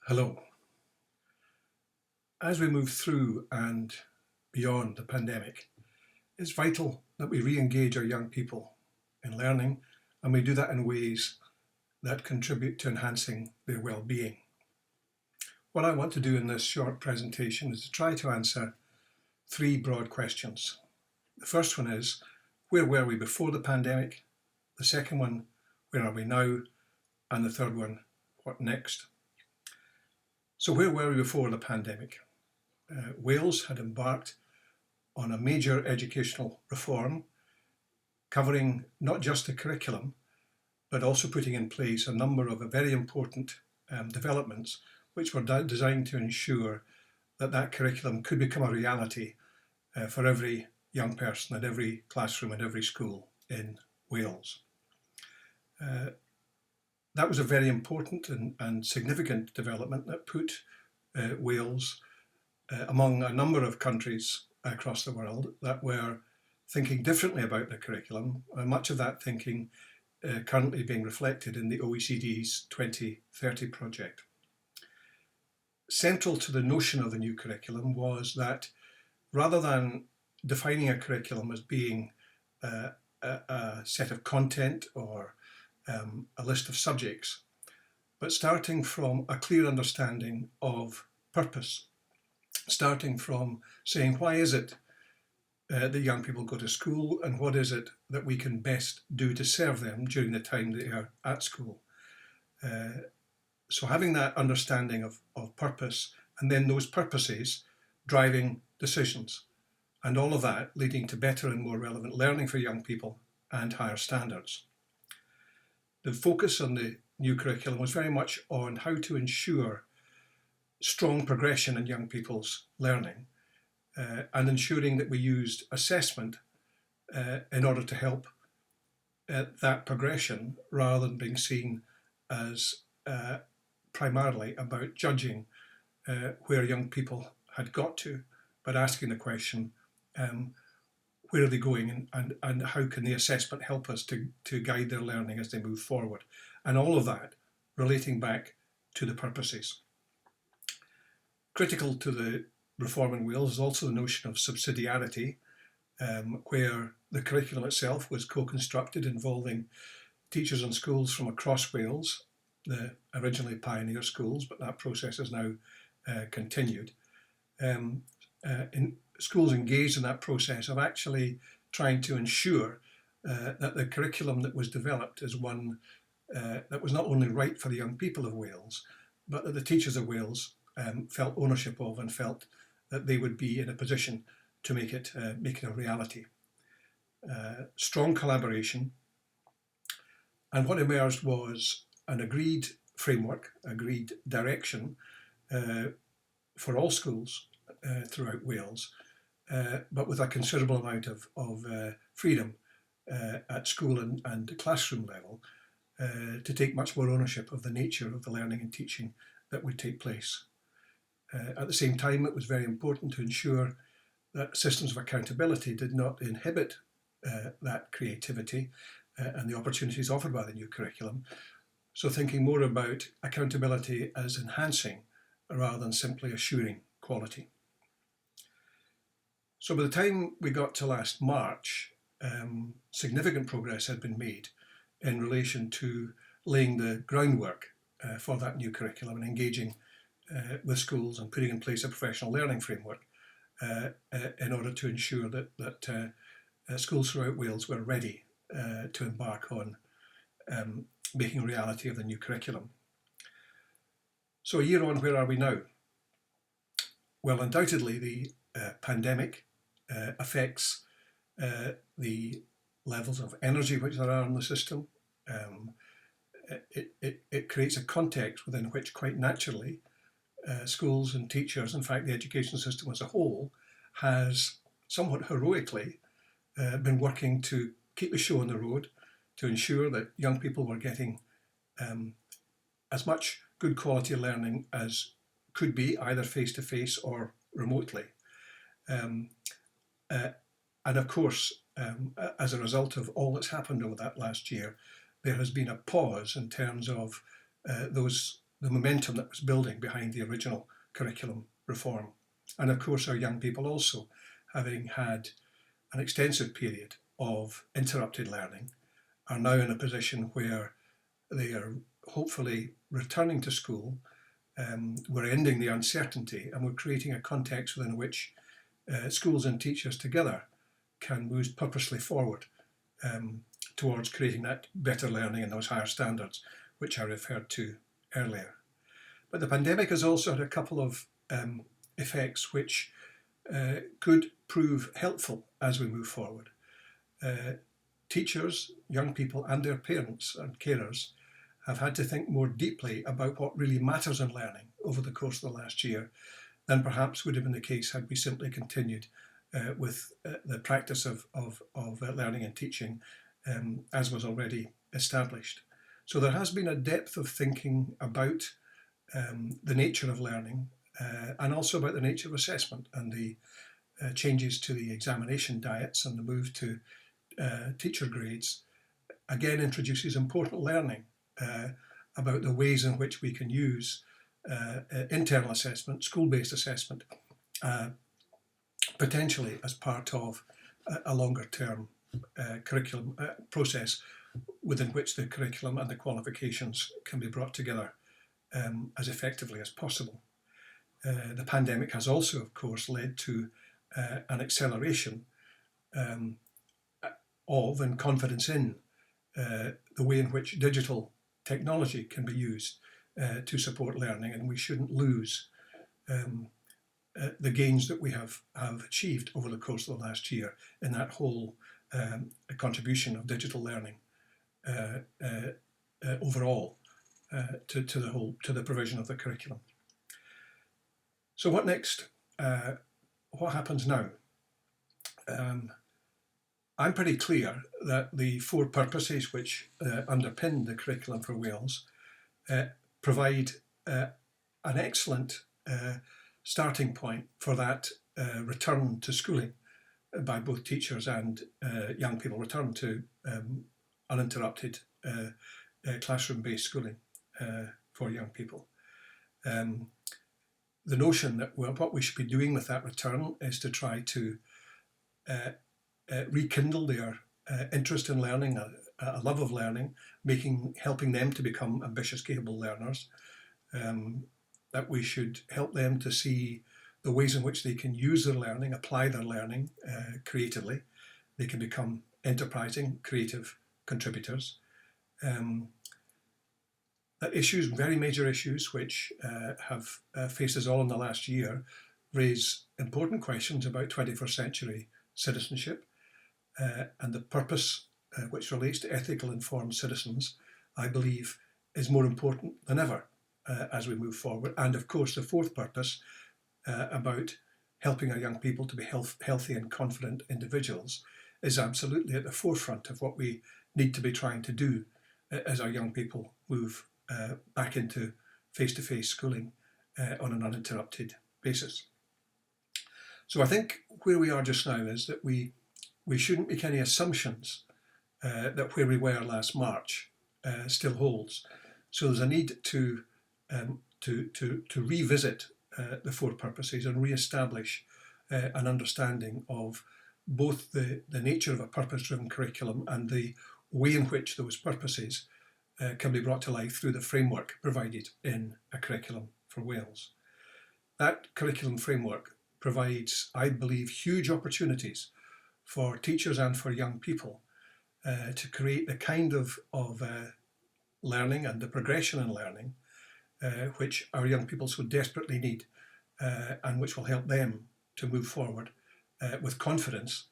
Hello. As we move through and beyond the pandemic, it's vital that we re-engage our young people in learning, and we do that in ways that contribute to enhancing their well-being. What I want to do in this short presentation is to try to answer three broad questions. The first one is, where were we before the pandemic? The second one, where are we now? And the third one, what next? So where were we before the pandemic? Wales had embarked on a major educational reform covering not just the curriculum, but also putting in place a number of very important developments which were designed to ensure that that curriculum could become a reality for every young person at every classroom and every school in Wales. That was a very important and significant development that put Wales among a number of countries across the world that were thinking differently about the curriculum, and much of that thinking currently being reflected in the OECD's 2030 project. Central to the notion of the new curriculum was that rather than defining a curriculum as being a set of content or a list of subjects, but starting from a clear understanding of purpose, starting from saying, why is it that young people go to school, and what is it that we can best do to serve them during the time they are at school? So having that understanding of purpose, and then those purposes driving decisions, and all of that leading to better and more relevant learning for young people and higher standards. The focus on the new curriculum was very much on how to ensure strong progression in young people's learning and ensuring that we used assessment in order to help that progression rather than being seen as primarily about judging where young people had got to, but asking the question, where are they going and how can the assessment help us to guide their learning as they move forward? And all of that relating back to the purposes. Critical to the reform in Wales is also the notion of subsidiarity, where the curriculum itself was co-constructed involving teachers and schools from across Wales, the originally pioneer schools, but that process has now continued. Schools engaged in that process of actually trying to ensure that the curriculum that was developed is one that was not only right for the young people of Wales, but that the teachers of Wales felt ownership of and felt that they would be in a position to make it a reality. Strong collaboration, and what emerged was an agreed framework, agreed direction for all schools throughout Wales, but with a considerable amount of freedom at school and classroom level to take much more ownership of the nature of the learning and teaching that would take place. At the same time, it was very important to ensure that systems of accountability did not inhibit that creativity and the opportunities offered by the new curriculum. So thinking more about accountability as enhancing rather than simply assuring quality. So by the time we got to last March, significant progress had been made in relation to laying the groundwork for that new curriculum and engaging with schools and putting in place a professional learning framework in order to ensure that schools throughout Wales were ready to embark on making a reality of the new curriculum. So a year on, where are we now? Well, undoubtedly the pandemic affects the levels of energy which there are in the system. It creates a context within which quite naturally schools and teachers, in fact the education system as a whole, has somewhat heroically been working to keep the show on the road, to ensure that young people were getting as much good quality learning as could be, either face-to-face or remotely. And of course, as a result of all that's happened over that last year, there has been a pause in terms of those the momentum that was building behind the original curriculum reform. And of course, our young people also, having had an extensive period of interrupted learning, are now in a position where they are hopefully returning to school. We're ending the uncertainty, and we're creating a context within which schools and teachers together can move purposely forward towards creating that better learning and those higher standards which I referred to earlier. But the pandemic has also had a couple of effects which could prove helpful as we move forward. Teachers, young people and their parents and carers have had to think more deeply about what really matters in learning over the course of the last year than perhaps would have been the case had we simply continued with the practice of learning and teaching as was already established. So there has been a depth of thinking about the nature of learning and also about the nature of assessment, and the changes to the examination diets and the move to teacher grades again introduces important learning about the ways in which we can use internal assessment, school-based assessment, potentially as part of a longer-term curriculum process within which the curriculum and the qualifications can be brought together as effectively as possible. The pandemic has also, of course, led to an acceleration of and confidence in the way in which digital technology can be used to support learning, and we shouldn't lose the gains that we have achieved over the course of the last year in that whole contribution of digital learning overall to the provision of the curriculum. So what next? What happens now? I'm pretty clear that the 4 purposes which underpin the curriculum for Wales provide an excellent starting point for that return to schooling by both teachers and young people, return to uninterrupted classroom-based schooling for young people. The notion that what we should be doing with that return is to try to rekindle their interest in learning, a love of learning, helping them to become ambitious, capable learners, that we should help them to see the ways in which they can use their learning, apply their learning creatively. They can become enterprising, creative contributors. That issues, very major issues, which have faced us all in the last year, raise important questions about 21st century citizenship and the purpose which relates to ethical, informed citizens, I believe, is more important than ever as we move forward. And of course, the 4th purpose about helping our young people to be healthy and confident individuals is absolutely at the forefront of what we need to be trying to do as our young people move back into face-to-face schooling on an uninterrupted basis. So I think where we are just now is that we shouldn't make any assumptions that where we were last March still holds. So there's a need to revisit the 4 purposes and re-establish an understanding of both the nature of a purpose-driven curriculum and the way in which those purposes can be brought to life through the framework provided in a curriculum for Wales. That curriculum framework provides, I believe, huge opportunities for teachers and for young people to create the kind of learning and the progression in learning which our young people so desperately need and which will help them to move forward with confidence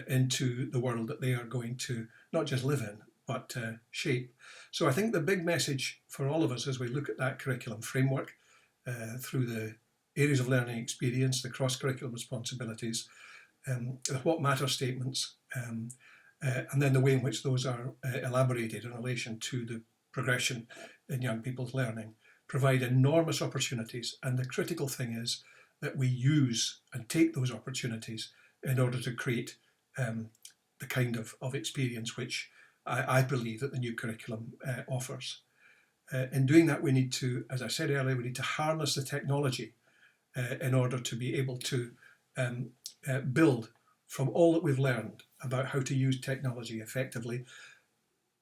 into the world that they are going to not just live in, but shape. So I think the big message for all of us as we look at that curriculum framework through the areas of learning experience, the cross-curriculum responsibilities, the what matter statements, and then the way in which those are elaborated in relation to the progression in young people's learning, provide enormous opportunities. And the critical thing is that we use and take those opportunities in order to create the kind of experience which I believe that the new curriculum offers. In doing that, we need to, as I said earlier, we need to harness the technology in order to be able to build from all that we've learned about how to use technology effectively.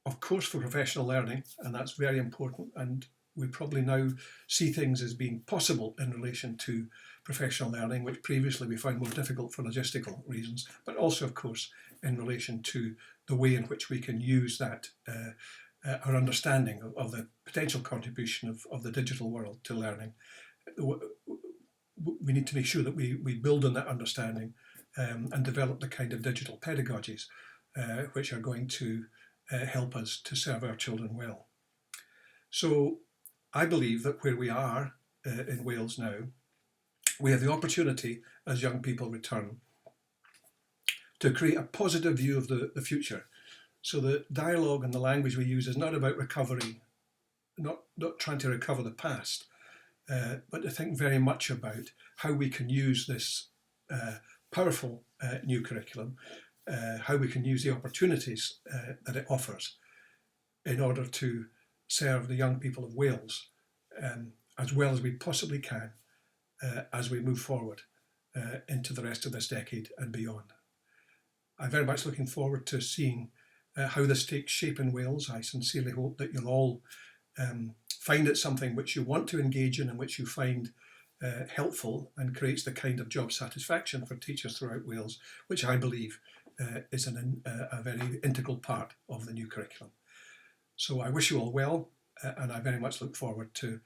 Of course, for professional learning, and that's very important. And we probably now see things as being possible in relation to professional learning, which previously we found more difficult for logistical reasons, but also, of course, in relation to the way in which we can use that, our understanding of the potential contribution of the digital world to learning. We need to make sure that we build on that understanding and develop the kind of digital pedagogies which are going to help us to serve our children well. So I believe that where we are in Wales now, we have the opportunity as young people return to create a positive view of the future. So the dialogue and the language we use is not about recovery, not trying to recover the past, but to think very much about how we can use this powerful new curriculum, how we can use the opportunities that it offers in order to serve the young people of Wales as well as we possibly can as we move forward into the rest of this decade and beyond. I'm very much looking forward to seeing how this takes shape in Wales. I sincerely hope that you'll all find it something which you want to engage in and which you find helpful and creates the kind of job satisfaction for teachers throughout Wales, which I believe is a very integral part of the new curriculum. So I wish you all well, and I very much look forward to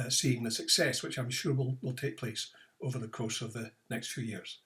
seeing the success which I'm sure will take place over the course of the next few years.